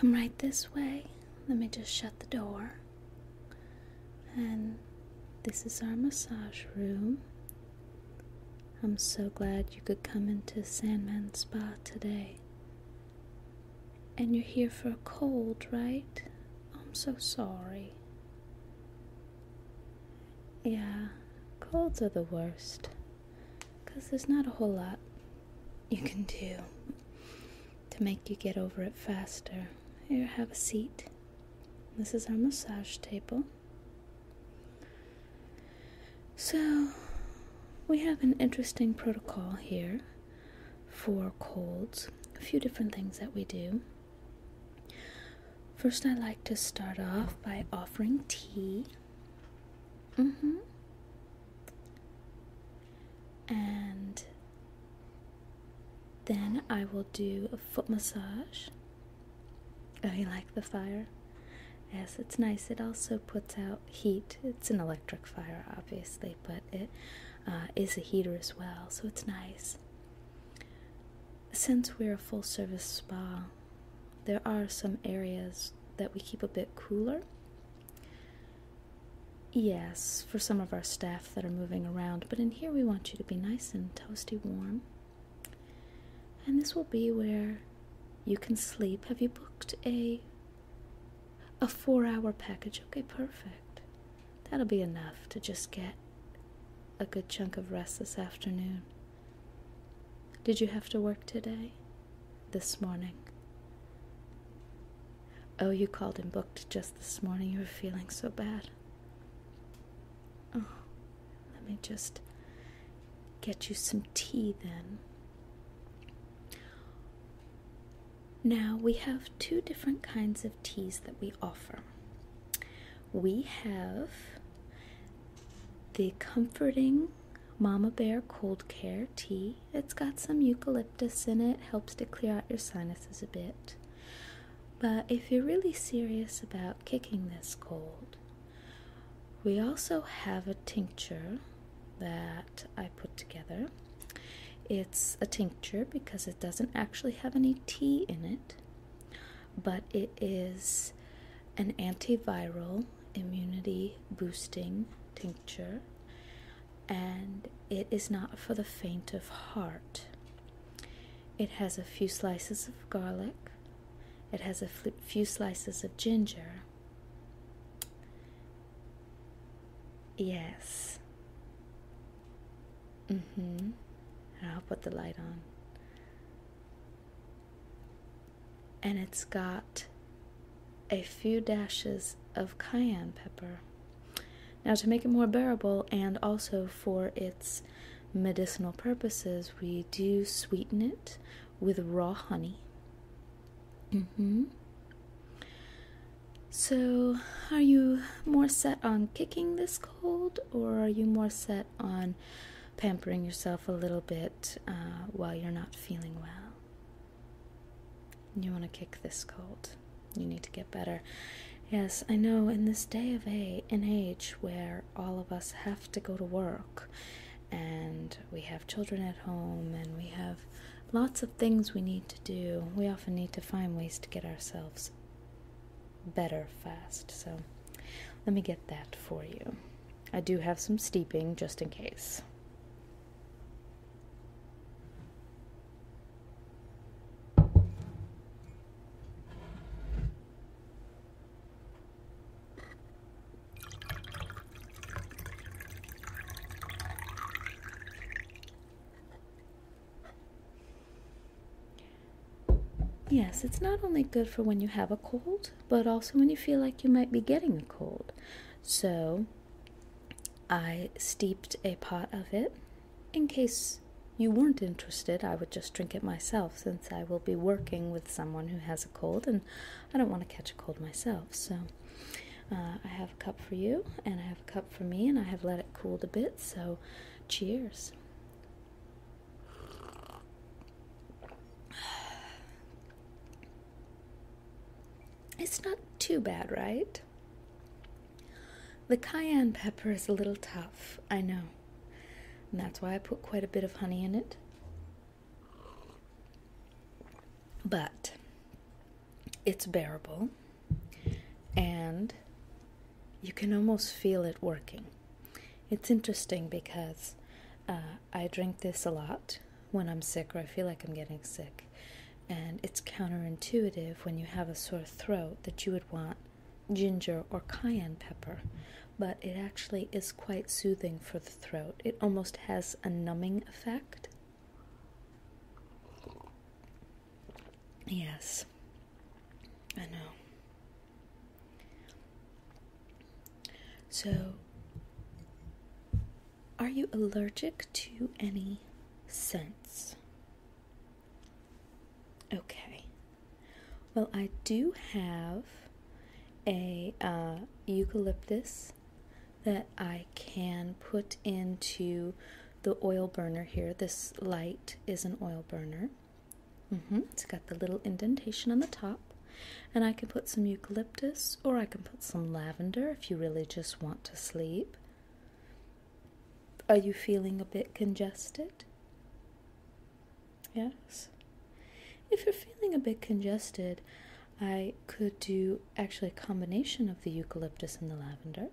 come right this way. Let me just shut the door. And this is our massage room. I'm so glad you could come into Sandman Spa today. And you're here for a cold, right? I'm so sorry. Yeah, colds are the worst. 'Cause there's not a whole lot you can do to make you get over it faster. Here, have a seat. This is our massage table. So, we have an interesting protocol here for colds. A few different things that we do. First, I like to start off by offering tea. And then I will do a foot massage. Oh, you like the fire? Yes, it's nice. It also puts out heat. It's an electric fire, obviously, but it is a heater as well, so it's nice. Since we're a full-service spa, there are some areas that we keep a bit cooler. Yes, for some of our staff that are moving around, but in here we want you to be nice and toasty warm. And this will be where you can sleep. Have you booked a 4-hour package? Okay, perfect. That'll be enough to just get a good chunk of rest this afternoon. Did you have to work today? This morning? Oh, you called and booked just this morning. You were feeling so bad. Oh, let me just get you some tea then. Now, we have 2 different kinds of teas that we offer. We have the Comforting Mama Bear Cold Care Tea. It's got some eucalyptus in it, helps to clear out your sinuses a bit. But if you're really serious about kicking this cold, we also have a tincture that I put together. It's a tincture because it doesn't actually have any tea in it, but it is an antiviral immunity boosting tincture, and it is not for the faint of heart. It has a few slices of garlic. It has a few slices of ginger. Yes. I'll put the light on. And it's got a few dashes of cayenne pepper. Now, to make it more bearable and also for its medicinal purposes, we do sweeten it with raw honey. So, are you more set on kicking this cold, or are you more set on pampering yourself a little bit while you're not feeling well? You want to kick this cold. You need to get better. Yes, I know, in this day of an age where all of us have to go to work, and we have children at home, and we have lots of things we need to do, we often need to find ways to get ourselves better fast. So let me get that for you. I do have some steeping just in case. Yes, it's not only good for when you have a cold, but also when you feel like you might be getting a cold. So, I steeped a pot of it. In case you weren't interested, I would just drink it myself, since I will be working with someone who has a cold, and I don't want to catch a cold myself. So, I have a cup for you, and I have a cup for me, and I have let it cool a bit, so cheers. It's not too bad, right? The cayenne pepper is a little tough, I know. And that's why I put quite a bit of honey in it. But it's bearable, and you can almost feel it working. It's interesting because I drink this a lot when I'm sick or I feel like I'm getting sick, and it's counterintuitive when you have a sore throat that you would want ginger or cayenne pepper, but it actually is quite soothing for the throat. It almost has a numbing effect. Yes, I know. So, are you allergic to any scents? Okay. Well, I do have a eucalyptus that I can put into the oil burner here. This light is an oil burner. It's got the little indentation on the top. And I can put some eucalyptus, or I can put some lavender if you really just want to sleep. Are you feeling a bit congested? Yes. If you're feeling a bit congested, I could do actually a combination of the eucalyptus and the lavender.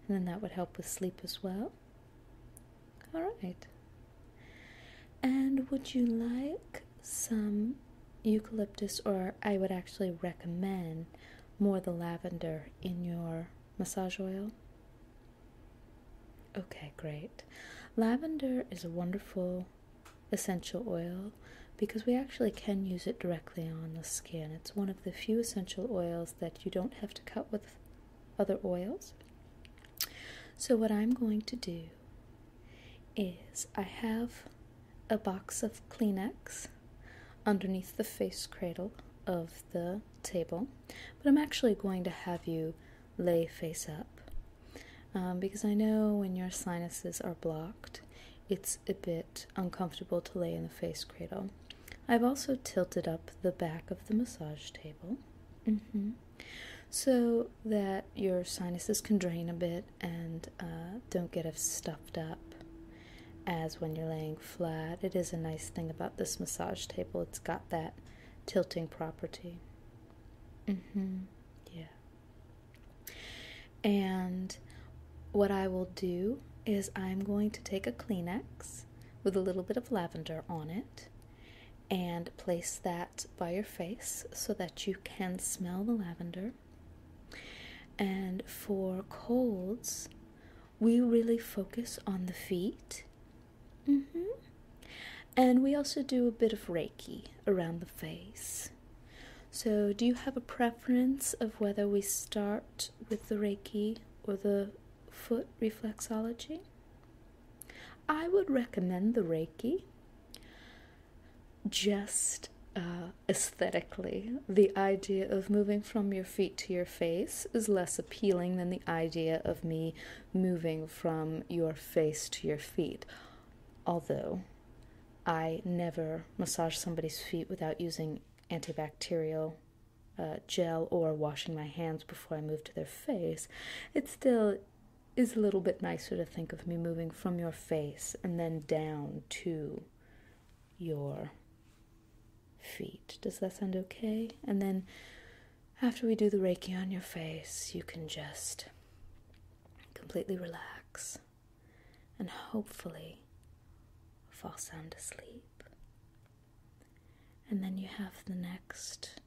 And then that would help with sleep as well. All right. And would you like some eucalyptus, or I would actually recommend more the lavender in your massage oil? Okay, great. Lavender is a wonderful essential oil because we actually can use it directly on the skin. It's one of the few essential oils that you don't have to cut with other oils. So what I'm going to do is I have a box of Kleenex underneath the face cradle of the table, but I'm actually going to have you lay face up because I know when your sinuses are blocked, it's a bit uncomfortable to lay in the face cradle. I've also tilted up the back of the massage table so that your sinuses can drain a bit and don't get as stuffed up as when you're laying flat. It is a nice thing about this massage table. It's got that tilting property. Yeah. And what I will do is I'm going to take a Kleenex with a little bit of lavender on it and place that by your face so that you can smell the lavender. And for colds, we really focus on the feet. And we also do a bit of Reiki around the face. So do you have a preference of whether we start with the Reiki or the foot reflexology? I would recommend the Reiki. Just aesthetically, the idea of moving from your feet to your face is less appealing than the idea of me moving from your face to your feet. Although I never massage somebody's feet without using antibacterial gel or washing my hands before I move to their face, it still is a little bit nicer to think of me moving from your face and then down to your feet. Does that sound okay? And then after we do the Reiki on your face, you can just completely relax and hopefully fall sound asleep. And then you have the next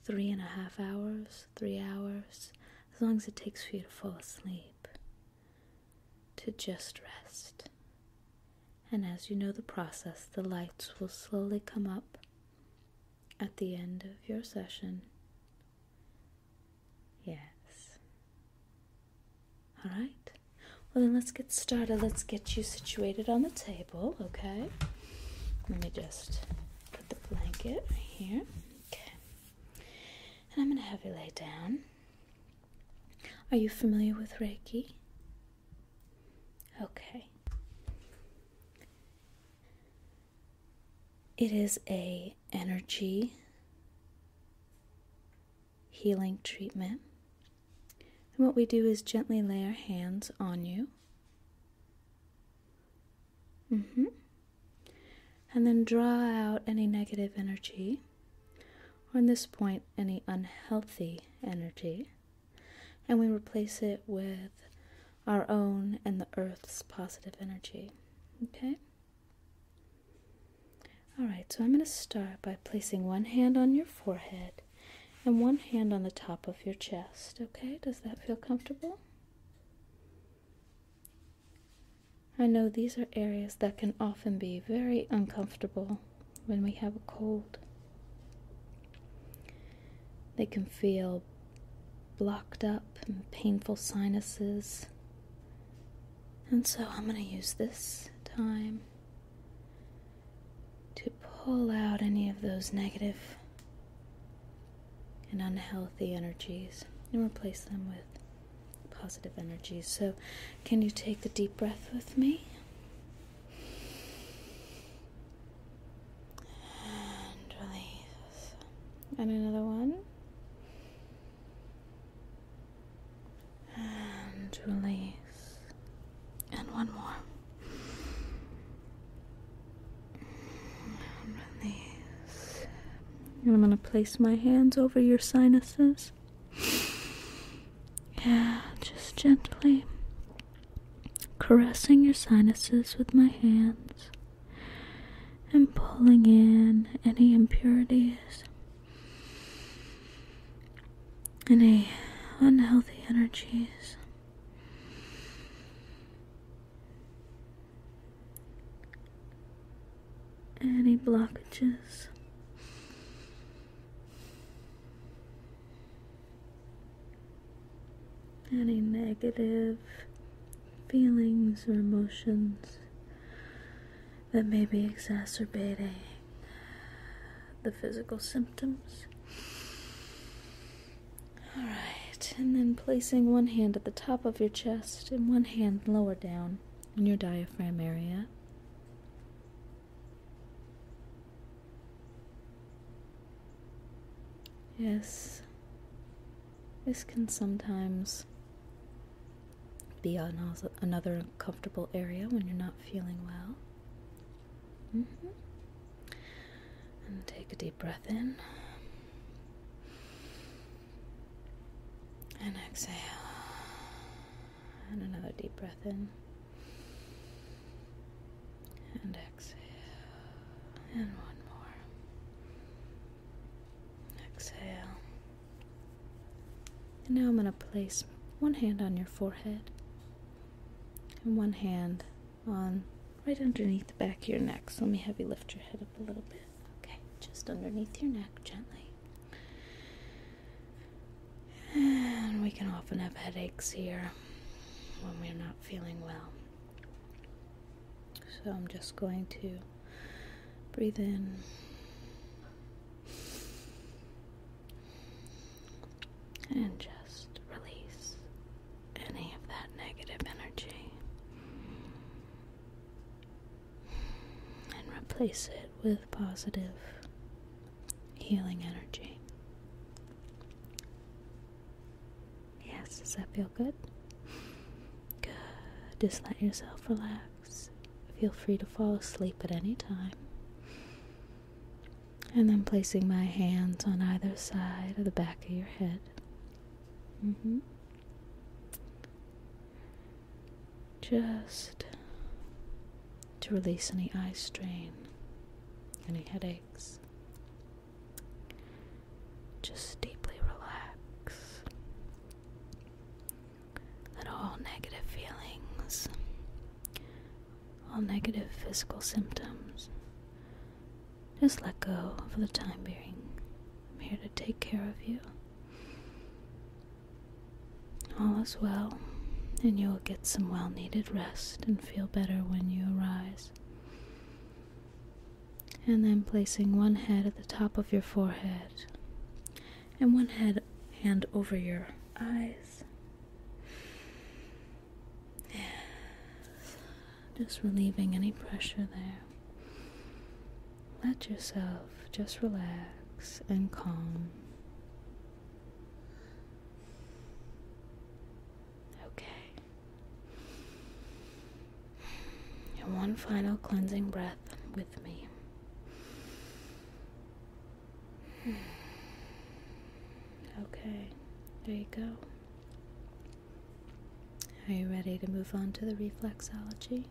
3.5 hours, 3 hours, as long as it takes for you to fall asleep, to just rest. And as you know the process, the lights will slowly come up at the end of your session. Yes. All right. Well, then let's get started. Let's get you situated on the table, okay? Let me just put the blanket right here. Okay. And I'm going to have you lay down. Are you familiar with Reiki? Okay. It is a energy healing treatment. And what we do is gently lay our hands on you. And then draw out any negative energy or in this point, any unhealthy energy, and we replace it with our own and the earth's positive energy. Okay? Alright, so I'm going to start by placing one hand on your forehead and one hand on the top of your chest. Okay? Does that feel comfortable? I know these are areas that can often be very uncomfortable when we have a cold. They can feel blocked up and painful sinuses. And so I'm going to use this time to pull out any of those negative and unhealthy energies and replace them with positive energies. So can you take a deep breath with me? And release. And another one. And release. And one more. And release. And I'm going to place my hands over your sinuses. Yeah, just gently caressing your sinuses with my hands and pulling in any impurities, any unhealthy energies. Any blockages. Any negative feelings or emotions that may be exacerbating the physical symptoms. Alright, and then placing one hand at the top of your chest and one hand lower down in your diaphragm area. Yes, this can sometimes be another uncomfortable area when you're not feeling well. And take a deep breath in. And exhale. And another deep breath in. And exhale. And one more. Exhale. And now I'm going to place one hand on your forehead and one hand on right underneath the back of your neck. So let me have you lift your head up a little bit. Okay, just underneath your neck, gently. And we can often have headaches here when we're not feeling well. So I'm just going to breathe in. And just release any of that negative energy. And replace it with positive, healing energy. Yes, does that feel good? Good. Just let yourself relax. Feel free to fall asleep at any time. And then placing my hands on either side of the back of your head. Just to release any eye strain, any headaches. Just deeply relax. Let all negative feelings, all negative physical symptoms, just let go for the time being. I'm here to take care of you. All is well, and you will get some well-needed rest and feel better when you arise. And then placing one head at the top of your forehead and one hand over your eyes. Yes. Just relieving any pressure there. Let yourself just relax and calm. And one final cleansing breath with me. Okay, there you go. Are you ready to move on to the reflexology?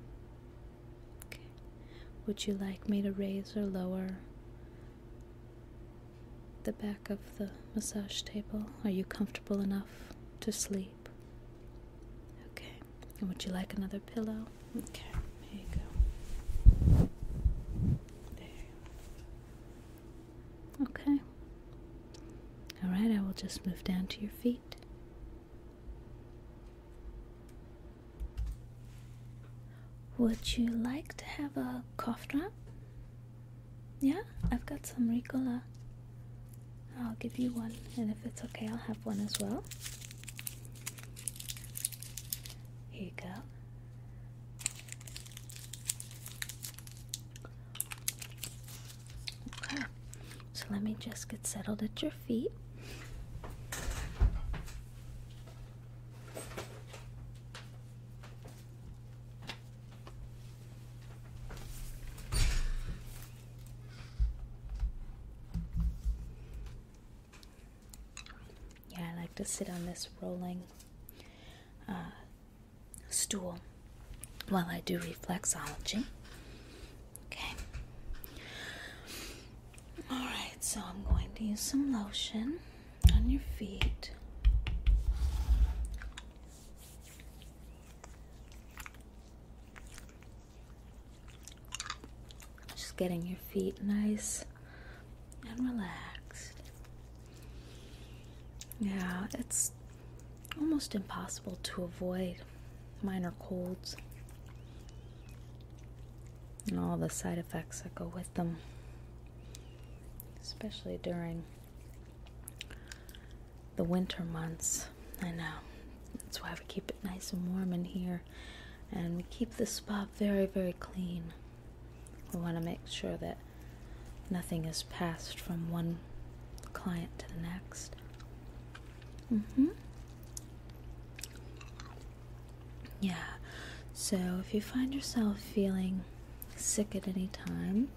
Okay. Would you like me to raise or lower the back of the massage table? Are you comfortable enough to sleep? Okay. And would you like another pillow? Okay, here you go. There. Okay. Alright, I will just move down to your feet. Would you like to have a cough drop? Yeah, I've got some Ricola. I'll give you one, and if it's okay, I'll have one as well. Here you go. Okay, so let me just get settled at your feet. To sit on this rolling stool while I do reflexology. Okay. Alright, so I'm going to use some lotion on your feet. Just getting your feet nice and relaxed. Yeah, it's almost impossible to avoid minor colds and all the side effects that go with them, especially during the winter months. I know. That's why we keep it nice and warm in here, and we keep the spa very, very clean. We want to make sure that nothing is passed from one client to the next. Yeah, so if you find yourself feeling sick at any time,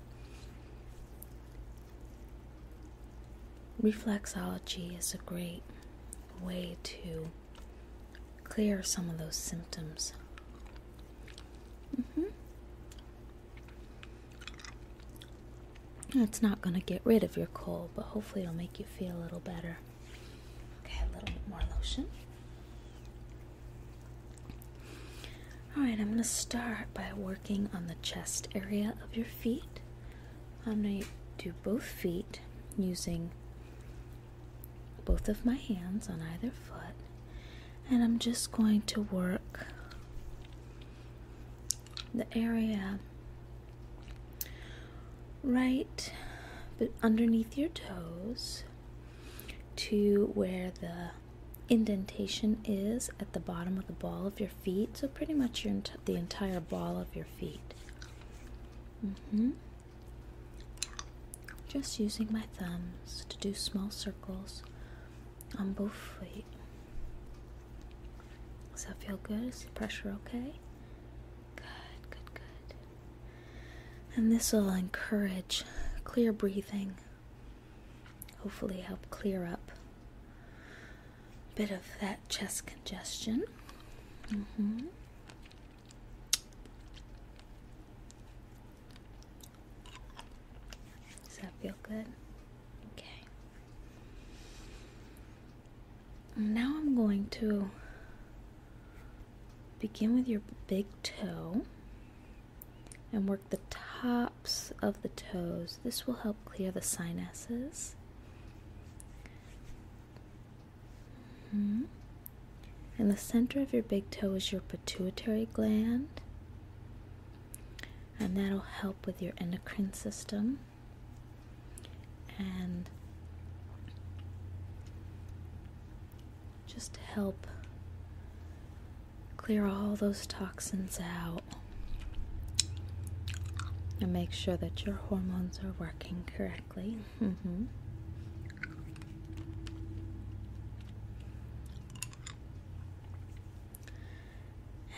reflexology is a great way to clear some of those symptoms. It's not going to get rid of your cold, but hopefully it'll make you feel a little better. Okay, a little bit more lotion. Alright, I'm going to start by working on the chest area of your feet. I'm going to do both feet using both of my hands on either foot. And I'm just going to work the area right underneath your toes to where the indentation is at the bottom of the ball of your feet. So pretty much the entire ball of your feet. Just using my thumbs to do small circles on both feet. Does that feel good? Is the pressure okay? Good, good, good. And this will encourage clear breathing. Hopefully help clear up a bit of that chest congestion. Does that feel good? Okay. Now I'm going to begin with your big toe and work the tops of the toes. This will help clear the sinuses. In the center of your big toe is your pituitary gland, and that'll help with your endocrine system and just help clear all those toxins out and make sure that your hormones are working correctly.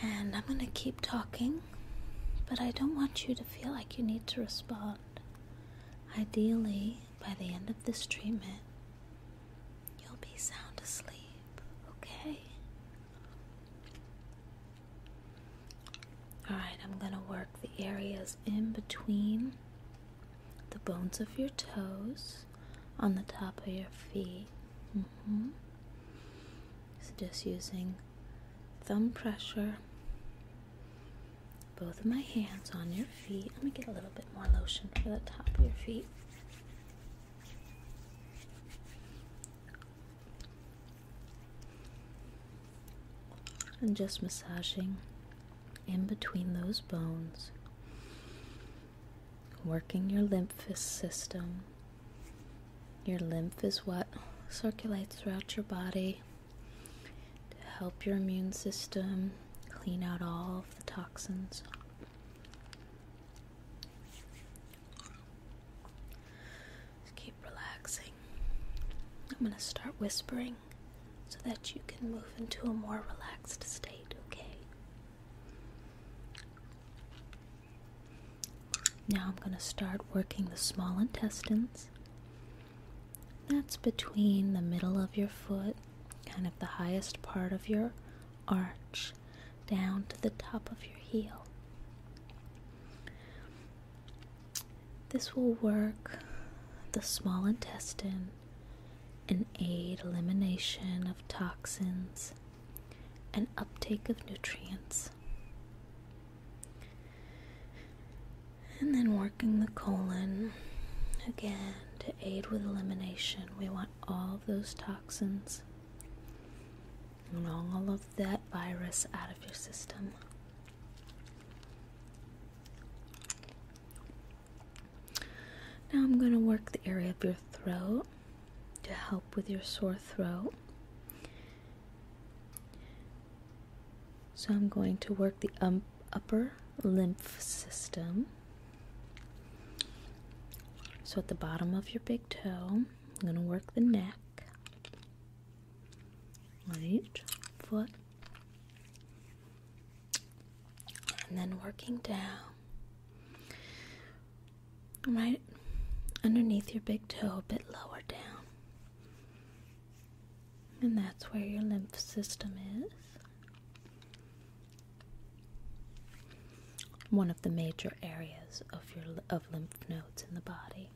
And I'm going to keep talking, but I don't want you to feel like you need to respond. Ideally, by the end of this treatment, you'll be sound asleep, okay? Alright, I'm going to work the areas in between the bones of your toes on the top of your feet. So just using thumb pressure, both of my hands on your feet. Let me get a little bit more lotion for the top of your feet. And just massaging in between those bones, working your lymph system. Your lymph is what circulates throughout your body to help your immune system clean out all of the toxins. Just keep relaxing. I'm going to start whispering so that you can move into a more relaxed state, okay? Now I'm going to start working the small intestines. That's between the middle of your foot, kind of the highest part of your arch, down to the top of your heel. This will work the small intestine and aid elimination of toxins and uptake of nutrients. And then working the colon, again, to aid with elimination. We want all of those toxins and all of that virus out of your system. Now I'm going to work the area of your throat to help with your sore throat. So I'm going to work the upper lymph system. So at the bottom of your big toe, I'm going to work the neck on each foot. And then working down, right underneath your big toe, a bit lower down. And that's where your lymph system is. One of the major areas of lymph nodes in the body.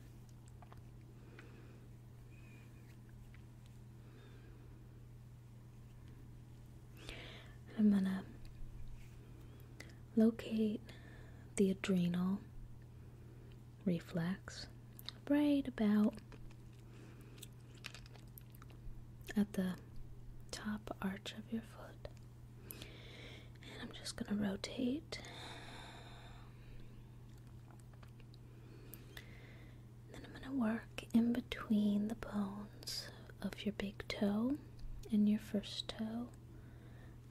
I'm going to locate the adrenal reflex right about at the top arch of your foot. And I'm just going to rotate. Then I'm going to work in between the bones of your big toe and your first toe.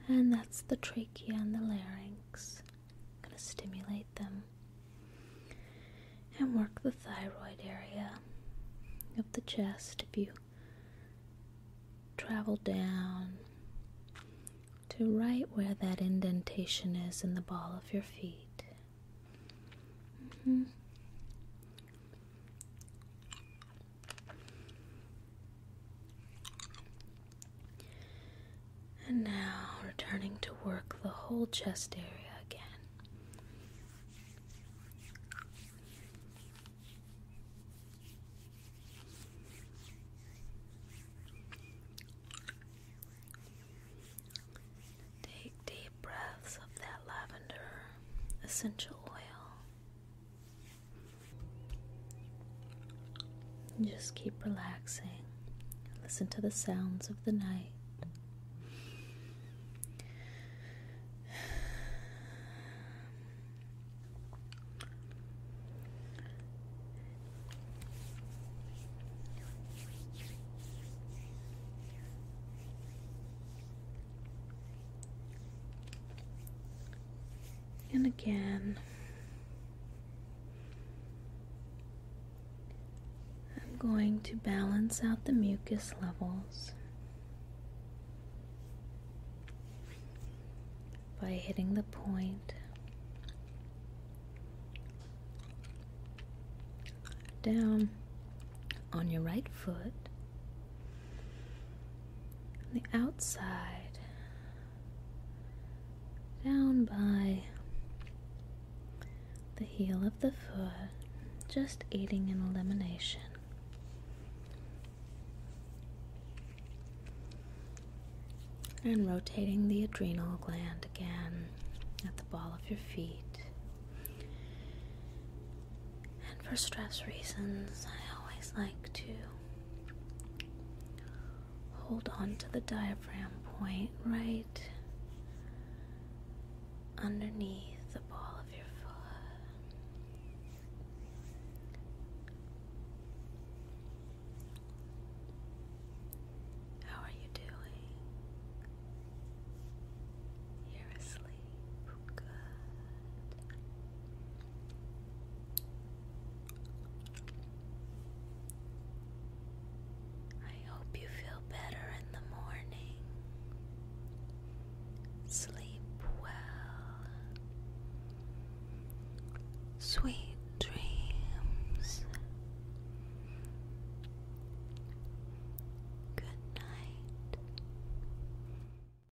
And that's the trachea and the larynx. I'm going to stimulate them. And work the thyroid area of the chest. If you travel down to right where that indentation is in the ball of your feet. And now returning to work the whole chest area again. Take deep breaths of that lavender essential oil. And just keep relaxing. Listen to the sounds of the night. And again, I'm going to balance out the mucus levels by hitting the point down on your right foot the outside, down by the heel of the foot, just aiding in elimination. And rotating the adrenal gland again at the ball of your feet. And for stress reasons, I always like to hold on to the diaphragm point right underneath the ball of your foot. How are you doing? You're asleep. Good. I hope you feel better in the morning. Sleep well. Sweet